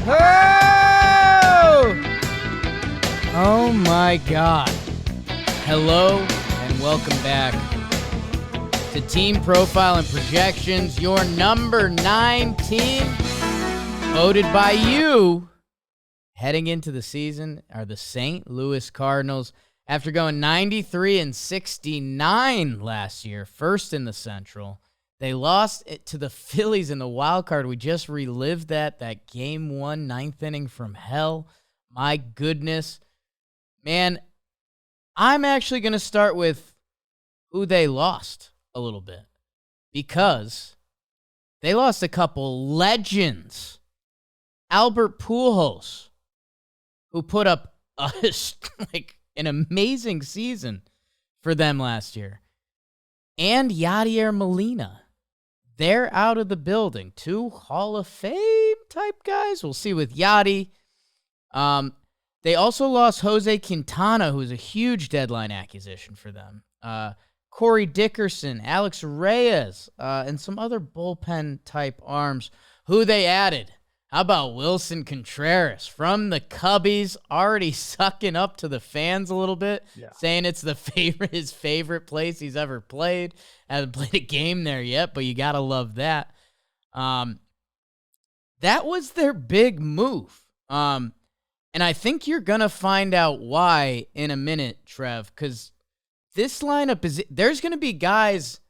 Oh my God. Hello and welcome back to Team Profile and Projections, your number 9 team, voted by you. Heading into the season are the St. Louis Cardinals. After going 93-69 last year, first in the Central, they lost it to the Phillies in the wild card. We just relived that game 1, 9th inning from hell. My goodness. Man, I'm actually going to start with who they lost a little bit, because they lost a couple legends. Albert Pujols, who put up an amazing season for them last year, and Yadier Molina. They're out of the building. 2 Hall of Fame type guys. We'll see with Yadi. They also lost Jose Quintana, who's a huge deadline acquisition for them. Corey Dickerson, Alex Reyes, and some other bullpen-type arms who they added. How about Wilson Contreras from the Cubbies, already sucking up to the fans a little bit, saying it's his favorite place he's ever played. Hasn't played a game there yet, but you got to love that. That was their big move. And I think you're going to find out why in a minute, Trev, because this lineup there's going to be guys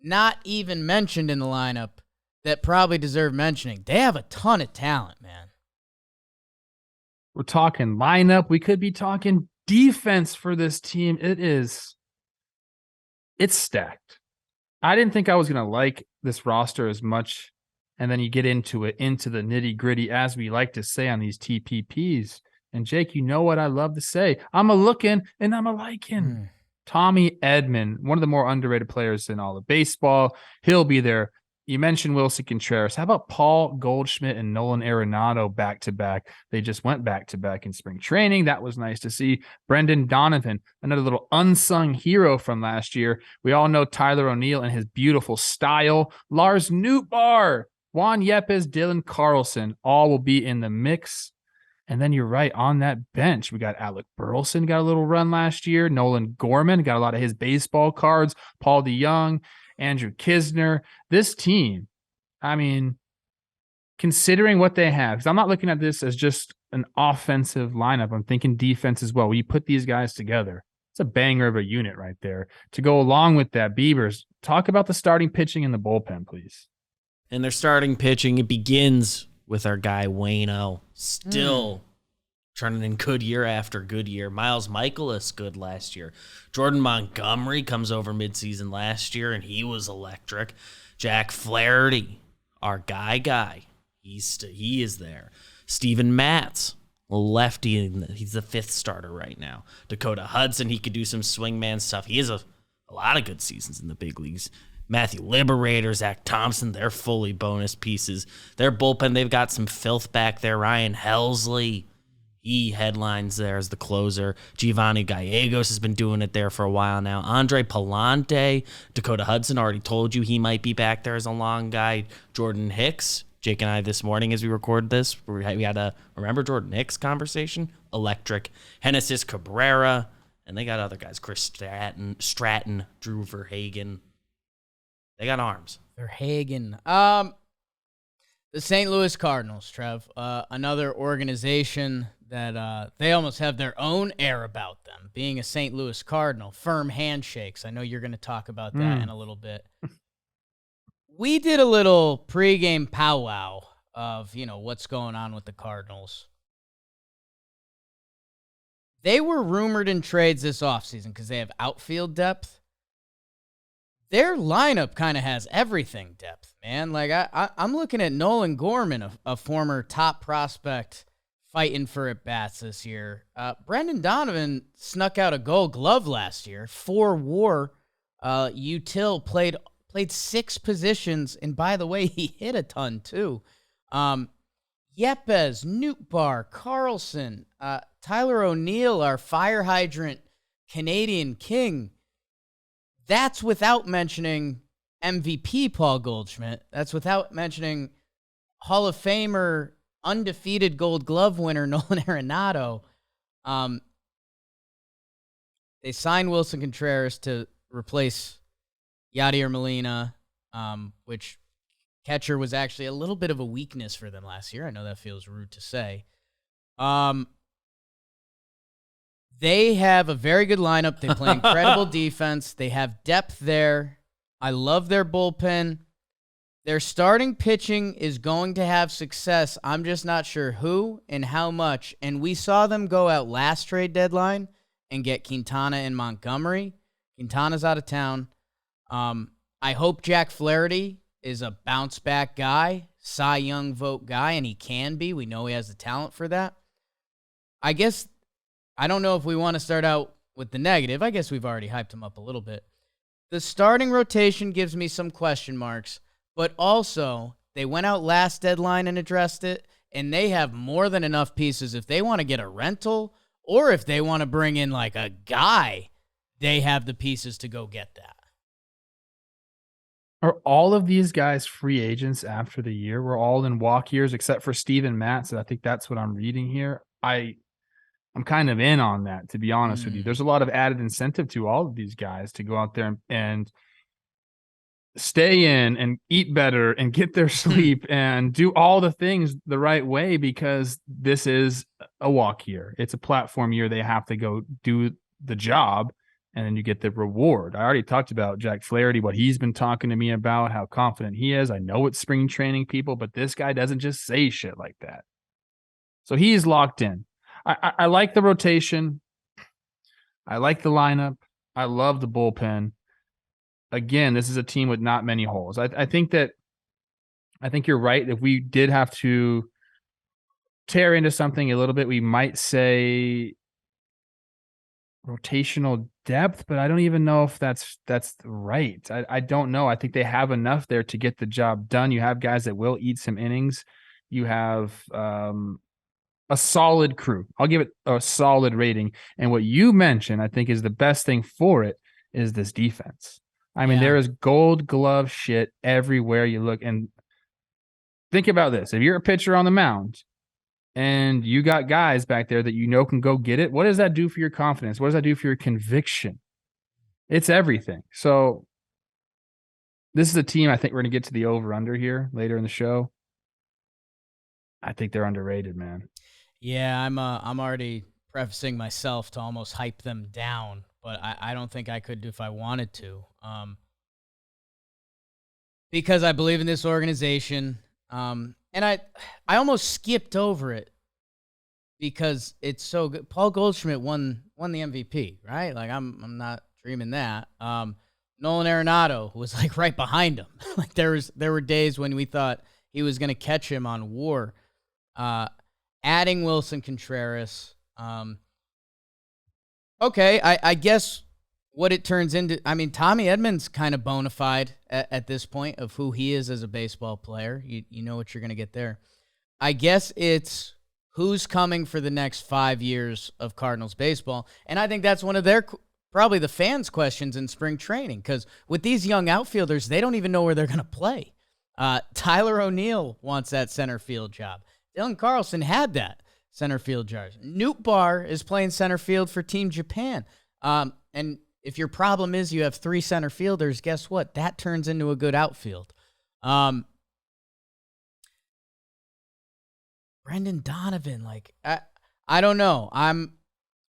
not even mentioned in the lineup that probably deserve mentioning. They have a ton of talent, man. We're talking lineup. We could be talking defense for this team. It's stacked. I didn't think I was going to like this roster as much. And then you get into the nitty gritty, as we like to say on these TPPs. And Jake, you know what I love to say. I'm a looking and I'm a liking. Tommy Edman, one of the more underrated players in all of baseball. He'll be there. You mentioned Wilson Contreras. How about Paul Goldschmidt and Nolan Arenado back-to-back? They just went back-to-back in spring training. That was nice to see. Brendan Donovan, another little unsung hero from last year. We all know Tyler O'Neill and his beautiful style. Lars Nootbaar, Juan Yepes, Dylan Carlson, all will be in the mix. And then you're right, on that bench, we got Alec Burleson, got a little run last year. Nolan Gorman got a lot of his baseball cards. Paul DeYoung, Andrew Kisner. This team, I mean, considering what they have, because I'm not looking at this as just an offensive lineup. I'm thinking defense as well. When you put these guys together, it's a banger of a unit right there. To go along with that, Beavers, talk about the starting pitching and the bullpen, please. And their starting pitching, it begins with our guy Waino, still turning in good year after good year. Miles Michaelis, good last year. Jordan Montgomery comes over midseason last year, and he was electric. Jack Flaherty, our guy, he is there. Steven Matz, lefty, he's the 5th starter right now. Dakota Hudson, he could do some swingman stuff. He has a lot of good seasons in the big leagues. Matthew Liberator, Zach Thompson, they're fully bonus pieces. Their bullpen, they've got some filth back there. Ryan Helsley, he headlines there as the closer. Giovanni Gallegos has been doing it there for a while now. Andre Palante, Dakota Hudson, already told you he might be back there as a long guy. Jordan Hicks, Jake and I this morning as we record this, we had a remember Jordan Hicks conversation? Electric. Genesis Cabrera, and they got other guys. Chris Stratton, Drew Verhagen. They got arms. Verhagen. The St. Louis Cardinals, Trev. Another organization that they almost have their own air about them, being a St. Louis Cardinal. Firm handshakes. I know you're going to talk about that in a little bit. We did a little pregame powwow of, what's going on with the Cardinals. They were rumored in trades this offseason because they have outfield depth. Their lineup kind of has everything depth, man. Like, I'm looking at Nolan Gorman, a former top prospect, fighting for at-bats this year. Brendan Donovan snuck out a Gold Glove last year. 4 WAR. Util played 6 positions, and by the way, he hit a ton too. Yepes, Nootbaar, Carlson, Tyler O'Neill, our fire hydrant Canadian king. That's without mentioning MVP Paul Goldschmidt. That's without mentioning Hall of Famer undefeated Gold Glove winner Nolan Arenado. They signed Wilson Contreras to replace Yadier Molina, which catcher was actually a little bit of a weakness for them last year. I know that feels rude to say. They have a very good lineup. They play incredible defense. They have depth there. I love their bullpen. Their starting pitching is going to have success. I'm just not sure who and how much. And we saw them go out last trade deadline and get Quintana and Montgomery. Quintana's out of town. I hope Jack Flaherty is a bounce-back guy, Cy Young vote guy, and he can be. We know he has the talent for that. I guess, I don't know if we want to start out with the negative. I guess we've already hyped him up a little bit. The starting rotation gives me some question marks, but also they went out last deadline and addressed it, and they have more than enough pieces. If they want to get a rental or if they want to bring in like a guy, they have the pieces to go get that. Are all of these guys free agents after the year? We're all in walk years except for Steven Matz. I think that's what I'm reading here. I'm kind of in on that, to be honest with you. There's a lot of added incentive to all of these guys to go out there and stay in and eat better and get their sleep and do all the things the right way, because this is a walk year. It's a platform year. They have to go do the job, and then you get the reward. I already talked about Jack Flaherty, what he's been talking to me about, how confident he is. I know it's spring training, people, but this guy doesn't just say shit like that. So he's locked in. I like the rotation. I like the lineup. I love the bullpen. Again, this is a team with not many holes. I think you're right. If we did have to tear into something a little bit, we might say rotational depth, but I don't even know if that's right. I don't know. I think they have enough there to get the job done. You have guys that will eat some innings. You have a solid crew. I'll give it a solid rating. And what you mentioned, I think, is the best thing for it is this defense. I mean, there is gold glove shit everywhere you look. And think about this. If you're a pitcher on the mound and you got guys back there that you know can go get it, what does that do for your confidence? What does that do for your conviction? It's everything. So this is a team, I think we're going to get to the over-under here later in the show. I think they're underrated, man. Yeah, I'm already prefacing myself to almost hype them down, but I don't think I could if I wanted to. Because I believe in this organization. And I almost skipped over it because it's so good. Paul Goldschmidt won the MVP, right? Like I'm not dreaming that. Nolan Arenado was like right behind him. Like there were days when we thought he was going to catch him on WAR. Adding Wilson Contreras. Okay, I guess what it turns into, I mean, Tommy Edmonds kind of bona fide at this point of who he is as a baseball player. You know what you're going to get there. I guess it's who's coming for the next 5 years of Cardinals baseball. And I think that's one of their, probably the fans' questions in spring training, because with these young outfielders, they don't even know where they're going to play. Tyler O'Neill wants that center field job. Dylan Carlson had that center field job. Newt Barr is playing center field for Team Japan. And if your problem is you have 3 center fielders, guess what? That turns into a good outfield. Brendan Donovan, like I don't know. I'm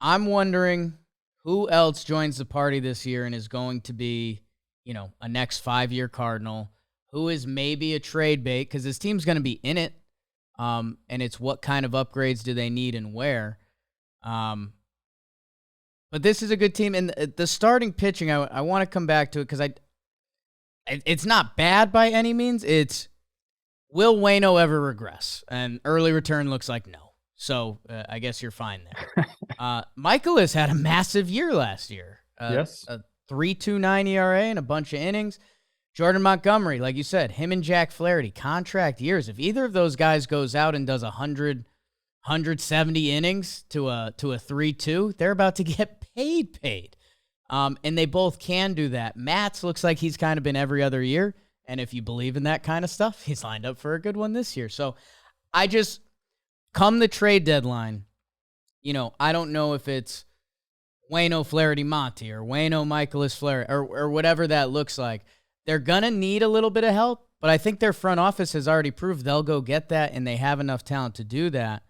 wondering who else joins the party this year and is going to be, a next 5-year Cardinal. Who is maybe a trade bait, because this team's going to be in it. And it's what kind of upgrades do they need and where. But this is a good team. And the starting pitching, I want to come back to it because it's not bad by any means. It's, will Waino ever regress? And early return looks like no. So I guess you're fine there. Michaelis had a massive year last year. Yes. A 3.29 ERA and a bunch of innings. Jordan Montgomery, like you said, him and Jack Flaherty, contract years. If either of those guys goes out and does 170 innings to a 3.2, they're about to get paid. And they both can do that. Matz looks like he's kind of been every other year. And if you believe in that kind of stuff, he's lined up for a good one this year. So I just, come the trade deadline, I don't know if it's Waino Flaherty Monty or Waino Michaelis Flaherty or whatever that looks like. They're going to need a little bit of help, but I think their front office has already proved they'll go get that, and they have enough talent to do that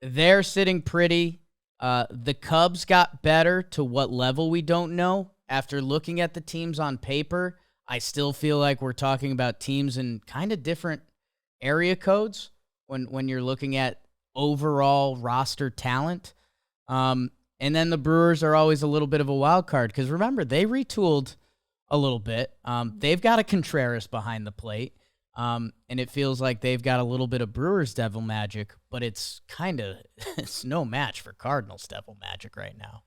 they're sitting pretty. The Cubs got better to what level we don't know. After looking at the teams on paper, I still feel like we're talking about teams in kind of different area codes when you're looking at overall roster talent. And then the Brewers are always a little bit of a wild card because remember, they retooled a little bit. They've got a Contreras behind the plate. And it feels like they've got a little bit of Brewers devil magic, but it's no match for Cardinals devil magic right now.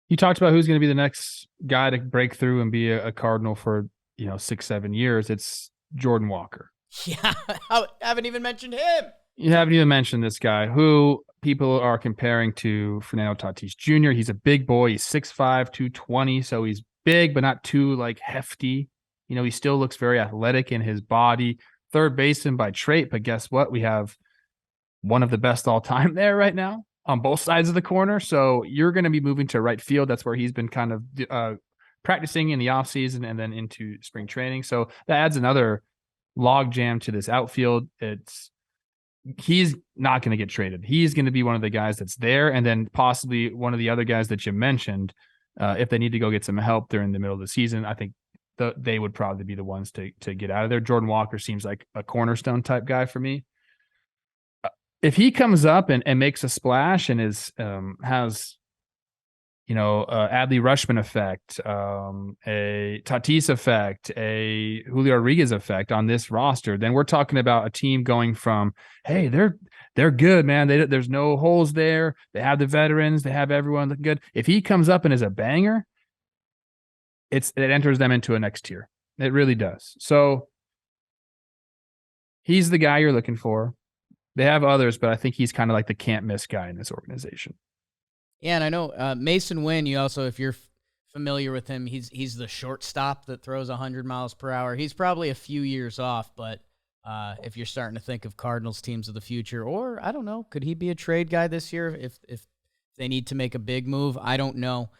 You talked about who's going to be the next guy to break through and be a Cardinal for 6-7 years. It's Jordan Walker. Yeah, I haven't even mentioned him. You haven't even mentioned this guy who people are comparing to Fernando Tatis Jr. He's a big boy. He's 6'5", 220, so he's big but not too hefty. He still looks very athletic in his body. Third baseman by trait, but guess what? We have one of the best all time there right now on both sides of the corner. So you're going to be moving to right field. That's where he's been kind of practicing in the offseason and then into spring training. So that adds another log jam to this outfield. He's not going to get traded. He's going to be one of the guys that's there, and then possibly one of the other guys that you mentioned. If they need to go get some help during the middle of the season, I think they would probably be the ones to get out of there. Jordan Walker seems like a cornerstone type guy for me. If he comes up and makes a splash and has Adley Rutschman effect, a Tatis effect, a Julio Rodriguez effect on this roster, then we're talking about a team going from, hey, they're good, man. There's no holes there. They have the veterans. They have everyone looking good. If he comes up and is a banger, it enters them into a next tier. It really does. So he's the guy you're looking for. They have others, but I think he's kind of like the can't miss guy in this organization. Yeah, and I know Mason Wynn, you also, if you're familiar with him, he's the shortstop that throws 100 miles per hour. He's probably a few years off, but if you're starting to think of Cardinals teams of the future, or I don't know, could he be a trade guy this year if they need to make a big move? I don't know.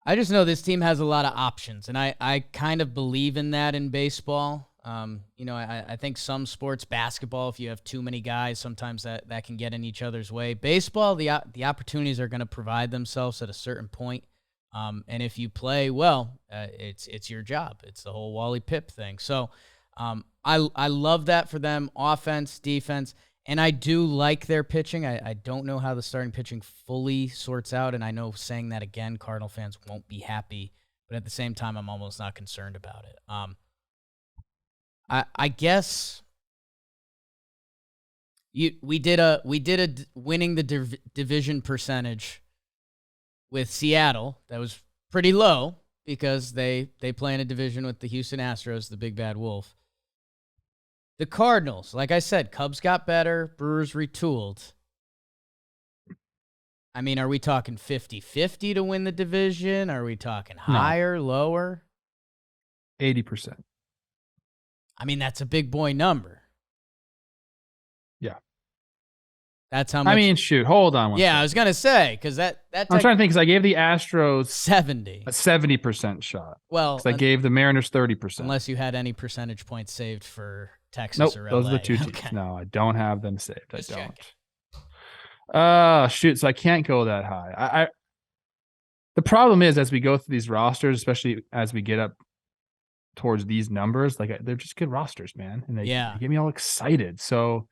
I just know this team has a lot of options, and I kind of believe in that in baseball. I think some sports, basketball, if you have too many guys, sometimes that can get in each other's way. Baseball, the opportunities are going to provide themselves at a certain point. And if you play well, it's your job. It's the whole Wally Pipp thing. So I love that for them, offense, defense, and I do like their pitching. I don't know how the starting pitching fully sorts out, and I know saying that again, Cardinal fans won't be happy, but at the same time, I'm almost not concerned about it. I guess we did a winning the division percentage with Seattle that was pretty low because they play in a division with the Houston Astros, the big bad wolf. The Cardinals, like I said, Cubs got better, Brewers retooled. I mean, are we talking 50-50 to win the division? Are we talking higher, lower? 80%. I mean, that's a big boy number. Yeah. That's how much. I mean, shoot, hold on one second. I was going to say, because that I'm trying to think, because I gave the Astros 70. a 70% shot. Well, because I gave the Mariners 30%. Unless you had any percentage points saved for Texas nope, or LA. Those are the two teams. Okay. No, I don't have them saved. Just I checking. don't. Shoot, so I can't go that high. The problem is, as we go through these rosters, especially as we get up towards these numbers, they're just good rosters, man, and they get me all excited. So,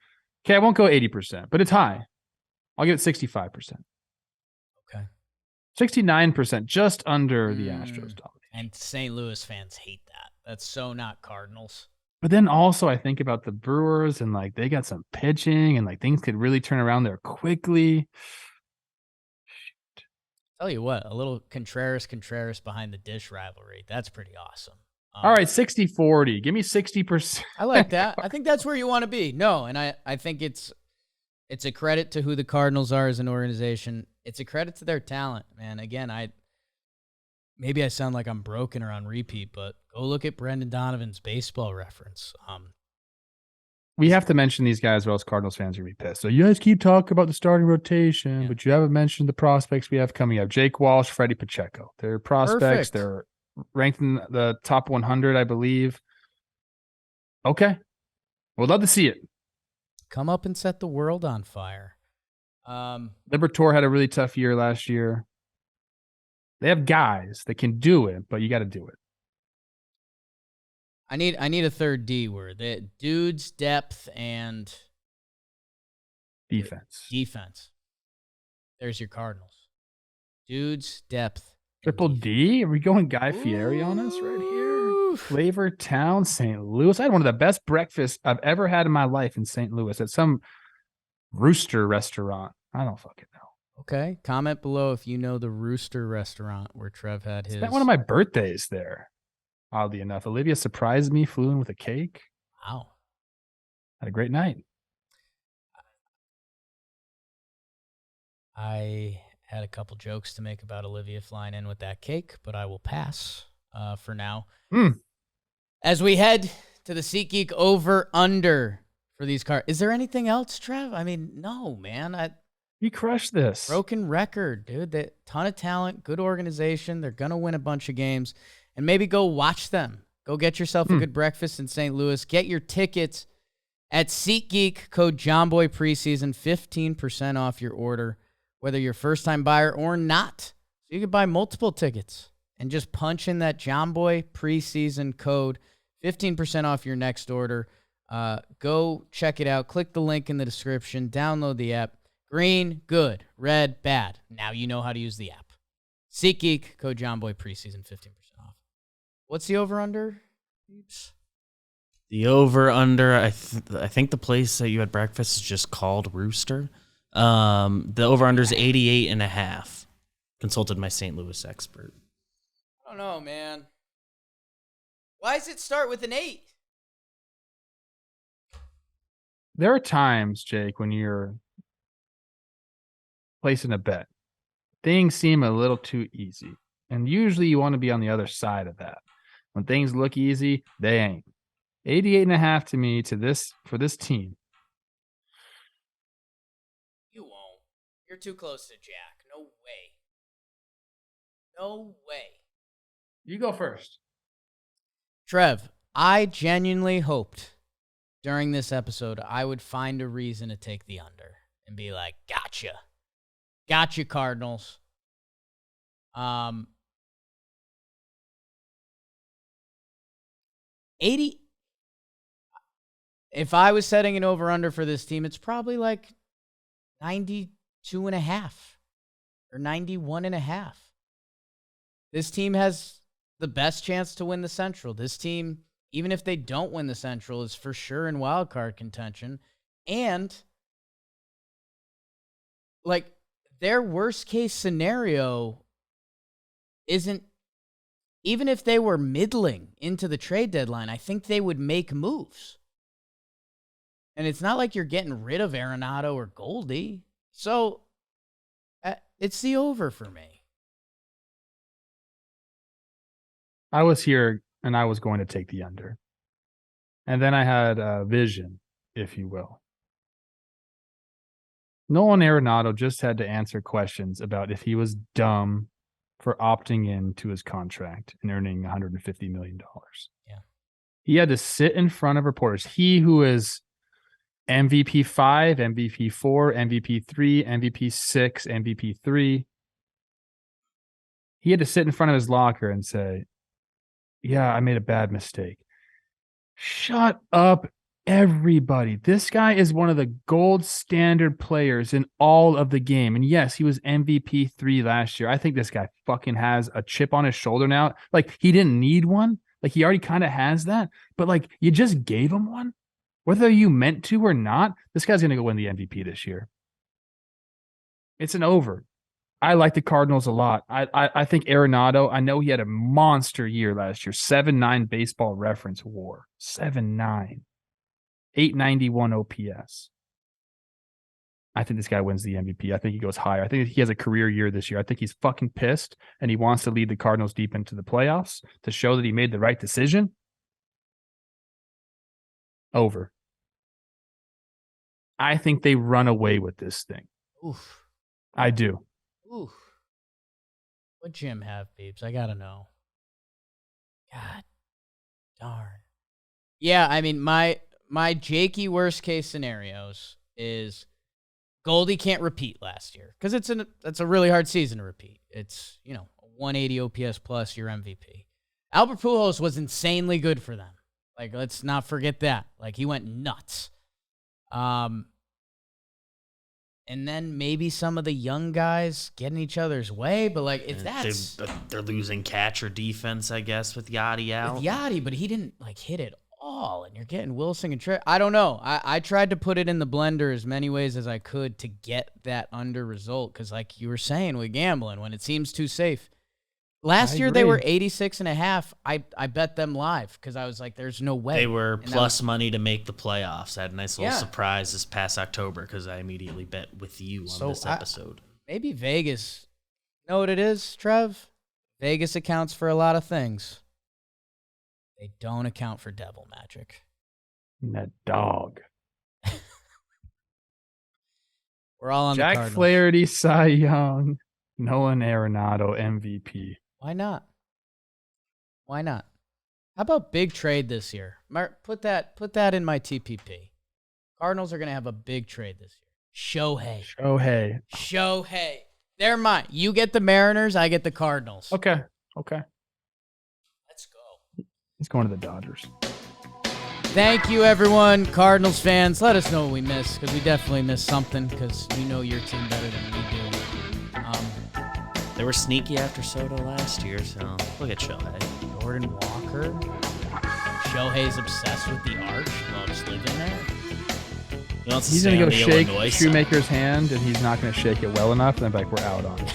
okay, I won't go 80%, but it's high. I'll give it 65%. Okay, 69%, just under the Astros domination. And St. Louis fans hate that. That's so not Cardinals. But then also, I think about the Brewers and they got some pitching and things could really turn around there quickly. Tell you what, a little Contreras behind the dish rivalry. That's pretty awesome. All right, 60-40. Give me 60%. I like that. I think that's where you want to be. No, and I think it's a credit to who the Cardinals are as an organization. It's a credit to their talent, man. Again, maybe I sound like I'm broken or on repeat, but go look at Brendan Donovan's baseball reference. We have to mention these guys, or else Cardinals fans are going to be pissed. So you guys keep talking about the starting rotation, but you haven't mentioned the prospects we have coming up. Jake Walsh, Freddie Pacheco. They're prospects. Perfect. They're ranked in the top 100, I believe. Okay. We'd love to see it. Come up and set the world on fire. Liberatore had a really tough year last year. They have guys that can do it, but you got to do it. I need a third D word. The dudes, depth, and defense. There's your Cardinals. Dudes, depth. Triple D? Are we going Guy Fieri on us right here? Flavor Town, St. Louis. I had one of the best breakfasts I've ever had in my life in St. Louis at some Rooster restaurant. I don't fucking know. Okay. Comment below if you know the Rooster restaurant where Trev had his. Spent one of my birthdays there. Oddly enough, Olivia surprised me, flew in with a cake. Wow. Had a great night. I had a couple jokes to make about Olivia flying in with that cake, but I will pass for now. As we head to the SeatGeek over-under for these cards. Is there anything else, Trev? I mean, no, man. You crushed this. Broken record, dude. Ton of talent, good organization. They're going to win a bunch of games. And maybe go watch them. Go get yourself a good breakfast in St. Louis. Get your tickets at SeatGeek. Code JOHNBOY preseason. 15% off your order, whether you're a first-time buyer or not. So you can buy multiple tickets and just punch in that JOHNBOY preseason code. 15% off your next order. Go check it out. Click the link in the description. Download the app. Green, good. Red, bad. Now you know how to use the app. SeatGeek. Code JOHNBOY preseason. 15% off. What's the over-under? Oops. The over-under, I think the place that you had breakfast is just called Rooster. The over-under is 88.5. Consulted my St. Louis expert. I don't know, man. Why does it start with an 8? There are times, Jake, when you're placing a bet, things seem a little too easy. And usually you want to be on the other side of that. When things look easy, they ain't. 88.5 to me for this team. You won't. You're too close to Jack. No way. No way. You go first. Trev, I genuinely hoped during this episode I would find a reason to take the under and be like, gotcha. Gotcha, Cardinals. 80. If I was setting an over-under for this team, it's probably like 92.5 or 91.5. This team has the best chance to win the Central. This team, even if they don't win the Central, is for sure in wild card contention. And like their worst case scenario isn't, even if they were middling into the trade deadline, I think they would make moves. And it's not like you're getting rid of Arenado or Goldie. So it's the over for me. I was here and I was going to take the under. And then I had a vision, if you will. Nolan Arenado just had to answer questions about if he was dumb for opting in to his contract and earning $150 million. Yeah. He had to sit in front of reporters. He who is MVP 5, MVP 4, MVP 3, MVP 6, MVP 3. He had to sit in front of his locker and say, yeah, I made a bad mistake. Shut up, everybody. This guy is one of the gold standard players in all of the game. And yes, he was MVP 3 last year. I think this guy fucking has a chip on his shoulder now. Like, he didn't need one. Like, he already kind of has that. But, like, you just gave him one. Whether you meant to or not, this guy's going to go win the MVP this year. It's an over. I like the Cardinals a lot. I think Arenado, I know he had a monster year last year. 7.9 baseball reference WAR. 7.9. 891 OPS. I think this guy wins the MVP. I think he goes higher. I think he has a career year this year. I think he's fucking pissed and he wants to lead the Cardinals deep into the playoffs to show that he made the right decision. Over. I think they run away with this thing. Oof. I do. Oof. What Jim have, Beebs? I gotta know. God darn. Yeah, I mean, my Jakey worst case scenarios is Goldie can't repeat last year because it's a really hard season to repeat. It's 180 OPS plus your MVP. Albert Pujols was insanely good for them. Like, let's not forget that. Like, he went nuts. And then maybe some of the young guys get in each other's way, but like if that's they're losing catcher defense, I guess, with Yachty out. With Yachty, but he didn't like hit it all, and you're getting Wilson and Trey. I don't know. I tried to put it in the blender as many ways as I could to get that under result because, like you were saying, with gambling, when it seems too safe. Last year they were 86.5. I bet them live because I was like, "There's no way." They were plus money to make the playoffs. I had a nice little surprise this past October because I immediately bet with you on this episode. Maybe Vegas. You know what it is, Trev? Vegas accounts for a lot of things. They don't account for devil magic. That dog. We're all on Jack the Cardinals. Flaherty, Cy Young, Nolan Arenado, MVP. Why not? Why not? How about big trade this year? Put that in my TPP. Cardinals are going to have a big trade this year. Shohei. They're mine. You get the Mariners, I get the Cardinals. Okay. Let's go. He's going to the Dodgers. Thank you, everyone. Cardinals fans, let us know what we missed because we definitely missed something because you know your team better than we do. They were sneaky after Soto last year, so look at Shohei. Jordan Walker. Shohei's obsessed with the arch. Loves living there. He's going to go shake Shoemaker's hand, and he's not going to shake it well enough, and then we're out on it.